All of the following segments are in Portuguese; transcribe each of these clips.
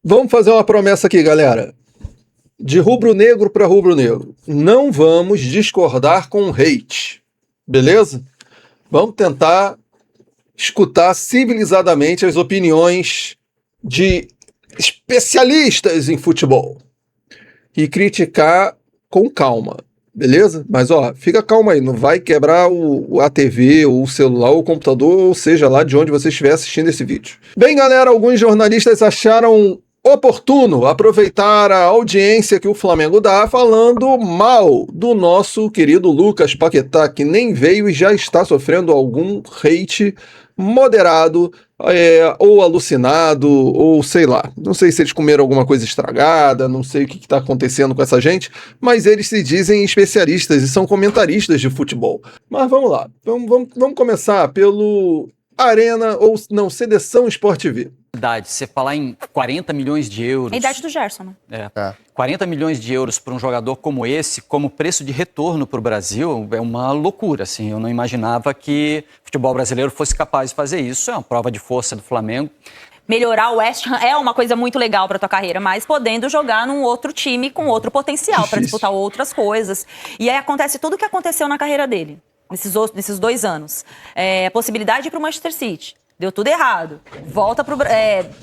Vamos fazer uma promessa aqui, galera. De rubro-negro para rubro-negro. Não vamos discordar com hate. Beleza? Vamos tentar escutar civilizadamente as opiniões de especialistas em futebol. E criticar com calma. Beleza? Mas fica calma aí. Não vai quebrar a TV, ou o celular, ou o computador, ou seja lá de onde você estiver assistindo esse vídeo. Bem, galera, alguns jornalistas acharam oportuno aproveitar a audiência que o Flamengo dá falando mal do nosso querido Lucas Paquetá, que nem veio e já está sofrendo algum hate moderado, ou alucinado, ou sei lá. Não sei se eles comeram alguma coisa estragada, não sei o que está acontecendo com essa gente, mas eles se dizem especialistas e são comentaristas de futebol. Mas vamos lá, vamos começar pelo Arena, ou não, Seleção Sport TV. Você falar em 40 milhões de euros... A idade do Gerson, né? 40 milhões de euros para um jogador como esse, como preço de retorno para o Brasil, é uma loucura, assim. Eu não imaginava que o futebol brasileiro fosse capaz de fazer isso. É uma prova de força do Flamengo. Melhorar o West Ham é uma coisa muito legal para tua carreira, mas podendo jogar num outro time com outro potencial para disputar outras coisas. E aí acontece tudo o que aconteceu na carreira dele, nesses 2 anos. A possibilidade de ir para o Manchester City. Deu tudo errado. Volta pro...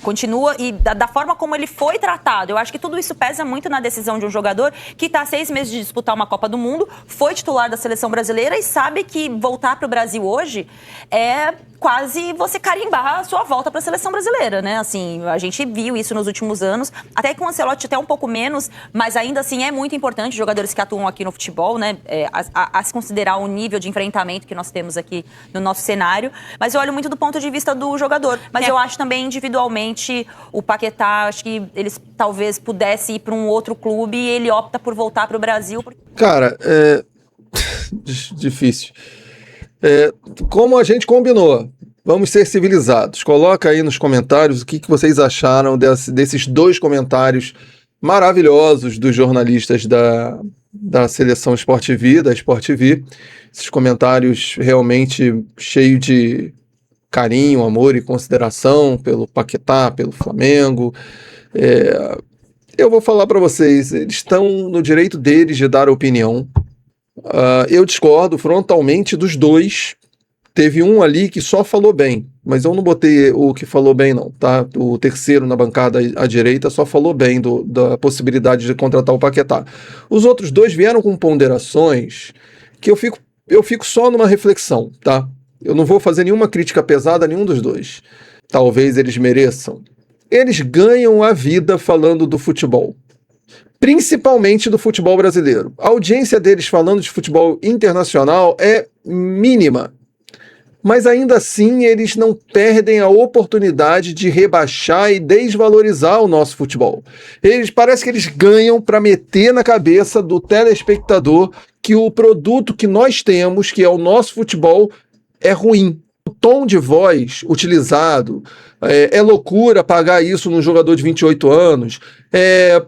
continua e da forma como ele foi tratado. Eu acho que tudo isso pesa muito na decisão de um jogador que está 6 meses de disputar uma Copa do Mundo, foi titular da seleção brasileira e sabe que voltar para o Brasil hoje é quase você carimbar a sua volta para a seleção brasileira, né? Assim, a gente viu isso nos últimos anos, até com o Ancelotti até um pouco menos, mas ainda assim é muito importante jogadores que atuam aqui no futebol, né? A se considerar o nível de enfrentamento que nós temos aqui no nosso cenário. Mas eu olho muito do ponto de vista do jogador. Mas eu acho também individualmente o Paquetá, acho que eles talvez pudesse ir para um outro clube e ele opta por voltar para o Brasil. Cara, difícil. Como a gente combinou, vamos ser civilizados. Coloca aí nos comentários o que vocês acharam desses 2 comentários maravilhosos dos jornalistas da Seleção Sport TV, da Sport TV. Esses comentários realmente cheios de carinho, amor e consideração pelo Paquetá, pelo Flamengo. Eu vou falar para vocês, eles estão no direito deles de dar opinião. Eu discordo frontalmente dos 2. Teve um ali que só falou bem, mas eu não botei o que falou bem não, tá? O terceiro na bancada à direita só falou bem da possibilidade de contratar o Paquetá. Os outros 2 vieram com ponderações que eu fico só numa reflexão, tá? Eu não vou fazer nenhuma crítica pesada a nenhum dos 2. Talvez eles mereçam. Eles ganham a vida falando do futebol. Principalmente do futebol brasileiro. A audiência deles falando de futebol internacional é mínima. Mas ainda assim eles não perdem a oportunidade de rebaixar e desvalorizar o nosso futebol. Parece que eles ganham para meter na cabeça do telespectador que o produto que nós temos, que é o nosso futebol, é ruim. O tom de voz utilizado, é loucura pagar isso num jogador de 28 anos.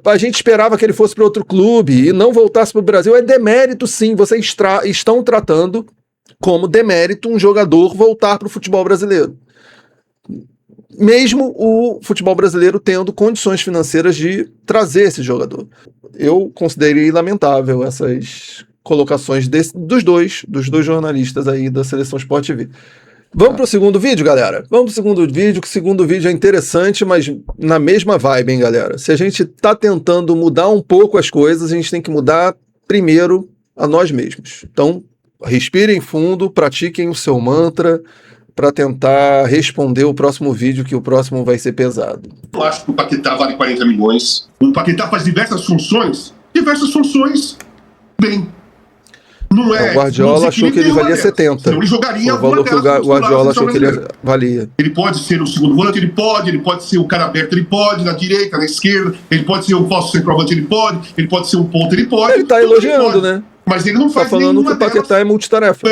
A gente esperava que ele fosse para outro clube e não voltasse para o Brasil. É demérito, sim. Vocês estão tratando como demérito um jogador voltar para o futebol brasileiro. Mesmo o futebol brasileiro tendo condições financeiras de trazer esse jogador. Eu considerei lamentável essas colocações dos dois jornalistas aí da Seleção Sport TV. Vamos pro segundo vídeo, galera? Vamos pro segundo vídeo, que o segundo vídeo é interessante, mas na mesma vibe, hein, galera? Se a gente tá tentando mudar um pouco as coisas, a gente tem que mudar primeiro a nós mesmos. Então, respirem fundo, pratiquem o seu mantra para tentar responder o próximo vídeo, que o próximo vai ser pesado. Eu acho que o Paquetá vale 40 milhões. O Paquetá faz diversas funções bem. Não é, o Guardiola achou que ele valia 70. Então ele jogaria o valor que o Guardiola achou que ele valia. Ele pode ser o segundo volante, ele pode ser o cara aberto, ele pode, na direita, na esquerda, ele pode ser o falso centroavante, ele pode ser um ponto, ele pode. Ele tá elogiando, né? Mas ele não faz falando que o Paquetá é multitarefa.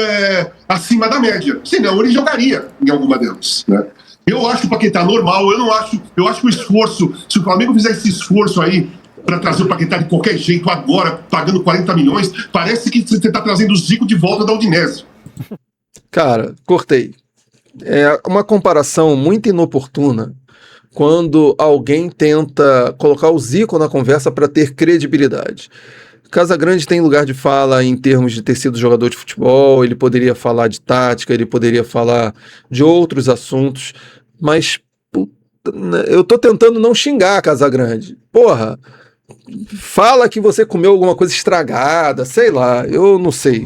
Acima da média. Senão ele jogaria em alguma delas, né? Eu acho o Paquetá normal, eu acho que o esforço, se o Flamengo fizer esse esforço aí para trazer o Paquetá de qualquer jeito agora, pagando 40 milhões, parece que você está trazendo o Zico de volta da Udinese. Cara, cortei. É uma comparação muito inoportuna, quando alguém tenta colocar o Zico na conversa para ter credibilidade. Casagrande tem lugar de fala em termos de ter sido jogador de futebol, ele poderia falar de tática, ele poderia falar de outros assuntos, mas eu tô tentando não xingar Casagrande. Porra, fala que você comeu alguma coisa estragada, sei lá, eu não sei.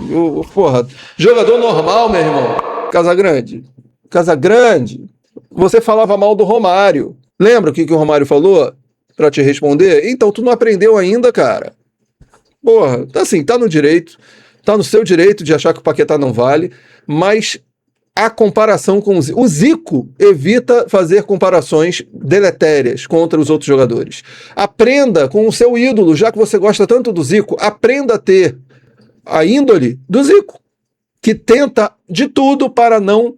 Porra, jogador normal, meu irmão. Casagrande, você falava mal do Romário. Lembra o que o Romário falou pra te responder? Então, tu não aprendeu ainda, cara. Porra, assim, tá no direito, tá no seu direito de achar que o Paquetá não vale, mas a comparação com o Zico evita fazer comparações deletérias contra os outros jogadores. Aprenda com o seu ídolo, já que você gosta tanto do Zico, aprenda a ter a índole do Zico, que tenta de tudo para não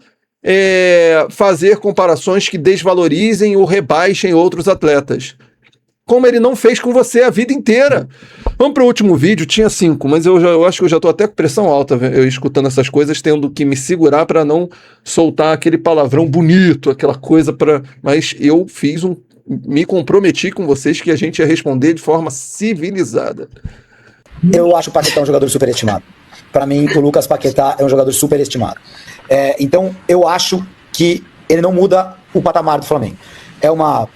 fazer comparações que desvalorizem ou rebaixem outros atletas. Como ele não fez com você a vida inteira. Vamos para o último vídeo, tinha 5, mas eu acho que eu já estou até com pressão alta, eu escutando essas coisas, tendo que me segurar para não soltar aquele palavrão bonito, aquela coisa para... Mas eu me comprometi com vocês que a gente ia responder de forma civilizada. Eu acho o Paquetá um jogador superestimado. Para mim, o Lucas Paquetá é um jogador superestimado. Então, eu acho que ele não muda o patamar do Flamengo. É uma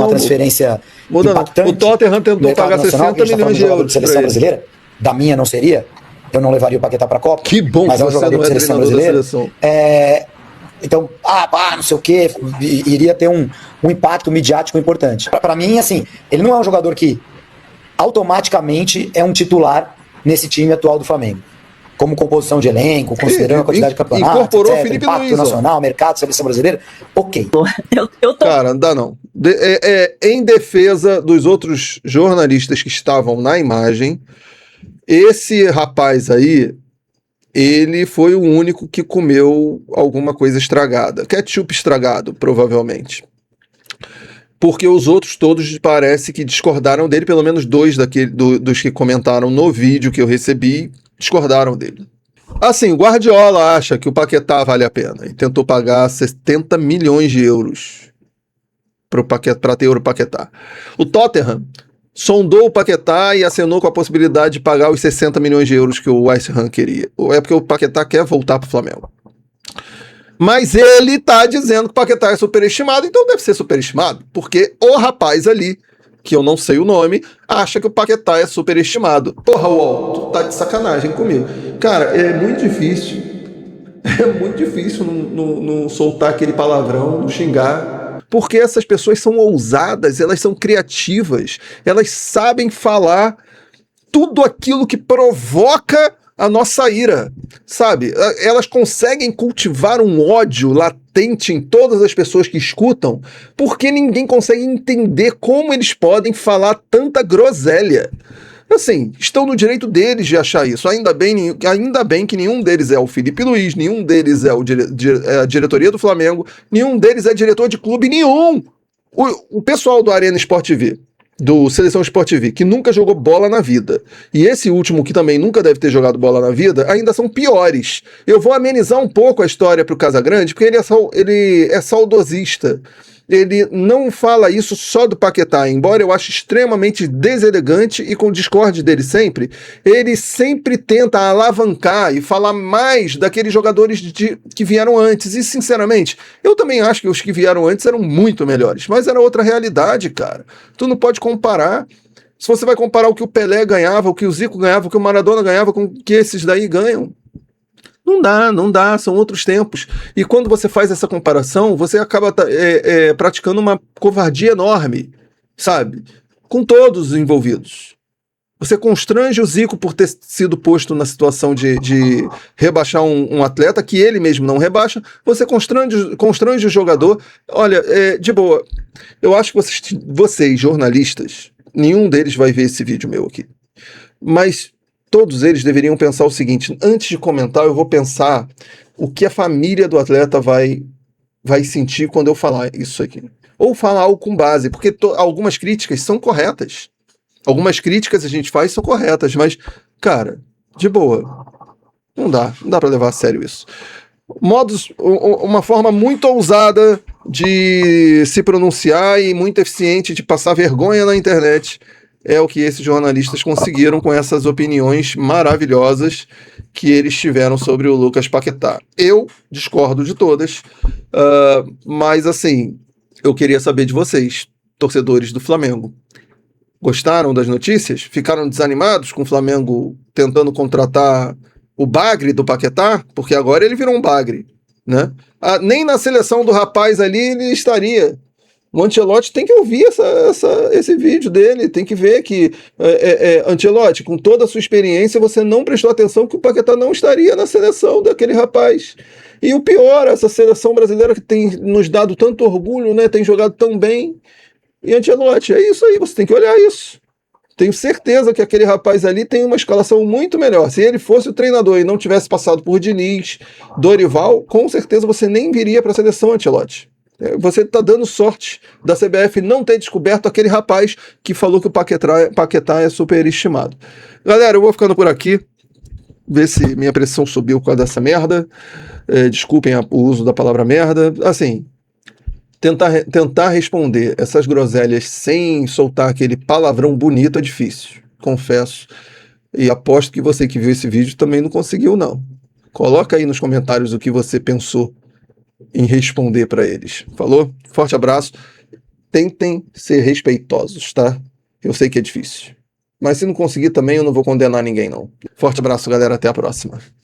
transferência impactante. O Tottenham tentou pagar 60 milhões de euros de seleção brasileira. Da minha não seria. Eu não levaria o Paquetá para a Copa. Que bom, mas é um jogador de seleção brasileira. Então, não sei o quê, iria ter um impacto midiático importante. Para mim, assim, ele não é um jogador que automaticamente é um titular nesse time atual do Flamengo. Como composição de elenco, considerando a quantidade de campeonatos, incorporou o Felipe impacto Luiz, nacional, mercado, seleção brasileira, ok. Eu tô... Cara, não dá não. Em defesa dos outros jornalistas que estavam na imagem, esse rapaz aí, ele foi o único que comeu alguma coisa estragada. Ketchup estragado, provavelmente. Porque os outros todos parece que discordaram dele, pelo menos 2 dos que comentaram no vídeo que eu recebi, discordaram dele. Assim, o Guardiola acha que o Paquetá vale a pena e tentou pagar 70 milhões de euros para ter o Paquetá. O Tottenham sondou o Paquetá e acenou com a possibilidade de pagar os 60 milhões de euros que o West Ham queria. É porque o Paquetá quer voltar para o Flamengo. Mas ele tá dizendo que o Paquetá é superestimado, então deve ser superestimado, porque o rapaz ali, que eu não sei o nome, acha que o Paquetá é superestimado. Porra, Walt, tu tá de sacanagem comigo. Cara, é muito difícil. É muito difícil não soltar aquele palavrão, não xingar. Porque essas pessoas são ousadas, elas são criativas, elas sabem falar tudo aquilo que provoca a nossa ira, sabe? Elas conseguem cultivar um ódio latente em todas as pessoas que escutam, porque ninguém consegue entender como eles podem falar tanta groselha. Assim, estão no direito deles de achar isso. Ainda bem que nenhum deles é o Felipe Luiz, nenhum deles é a diretoria do Flamengo, nenhum deles é diretor de clube nenhum. O pessoal do Arena Sport TV, do Seleção Sport TV, que nunca jogou bola na vida, e esse último que também nunca deve ter jogado bola na vida, ainda são piores. Eu vou amenizar um pouco a história pro Casagrande, porque ele é saudosista. Ele não fala isso só do Paquetá, embora eu ache extremamente deselegante e com discorde dele sempre, ele sempre tenta alavancar e falar mais daqueles jogadores que vieram antes, e sinceramente, eu também acho que os que vieram antes eram muito melhores, mas era outra realidade, cara. Tu não pode comparar. Se você vai comparar o que o Pelé ganhava, o que o Zico ganhava, o que o Maradona ganhava com o que esses daí ganham, não dá, são outros tempos. E quando você faz essa comparação, você acaba praticando uma covardia enorme, sabe? Com todos os envolvidos. Você constrange o Zico por ter sido posto na situação de rebaixar um atleta que ele mesmo não rebaixa. Você constrange o jogador. Olha, de boa, eu acho que vocês, jornalistas, nenhum deles vai ver esse vídeo meu aqui. Mas todos eles deveriam pensar o seguinte: antes de comentar, eu vou pensar o que a família do atleta vai sentir quando eu falar isso aqui. Ou falar algo com base, porque algumas críticas são corretas. Algumas críticas a gente faz são corretas, mas, cara, de boa. Não dá pra levar a sério isso. Uma forma muito ousada de se pronunciar e muito eficiente de passar vergonha na internet. É o que esses jornalistas conseguiram com essas opiniões maravilhosas que eles tiveram sobre o Lucas Paquetá. Eu discordo de todas, mas assim, eu queria saber de vocês, torcedores do Flamengo. Gostaram das notícias? Ficaram desanimados com o Flamengo tentando contratar o bagre do Paquetá? Porque agora ele virou um bagre, né? Nem na seleção do rapaz ali ele estaria. O Ancelotti tem que ouvir esse vídeo dele, tem que ver que, Ancelotti, com toda a sua experiência, você não prestou atenção que o Paquetá não estaria na seleção daquele rapaz. E o pior, essa seleção brasileira que tem nos dado tanto orgulho, né, tem jogado tão bem. E Ancelotti, é isso aí, você tem que olhar isso. Tenho certeza que aquele rapaz ali tem uma escalação muito melhor. Se ele fosse o treinador e não tivesse passado por Diniz, Dorival, com certeza você nem viria para a seleção, Ancelotti. Você está dando sorte da CBF não ter descoberto aquele rapaz que falou que o Paquetá é superestimado. Galera, eu vou ficando por aqui. Ver se minha pressão subiu por causa dessa merda. Desculpem o uso da palavra merda. Assim, tentar responder essas groselhas sem soltar aquele palavrão bonito é difícil, confesso. E aposto que você que viu esse vídeo também não conseguiu, não. Coloca aí nos comentários o que você pensou em responder para eles. Falou? Forte abraço. Tentem ser respeitosos, tá? Eu sei que é difícil. Mas se não conseguir também, eu não vou condenar ninguém, não. Forte abraço, galera. Até a próxima.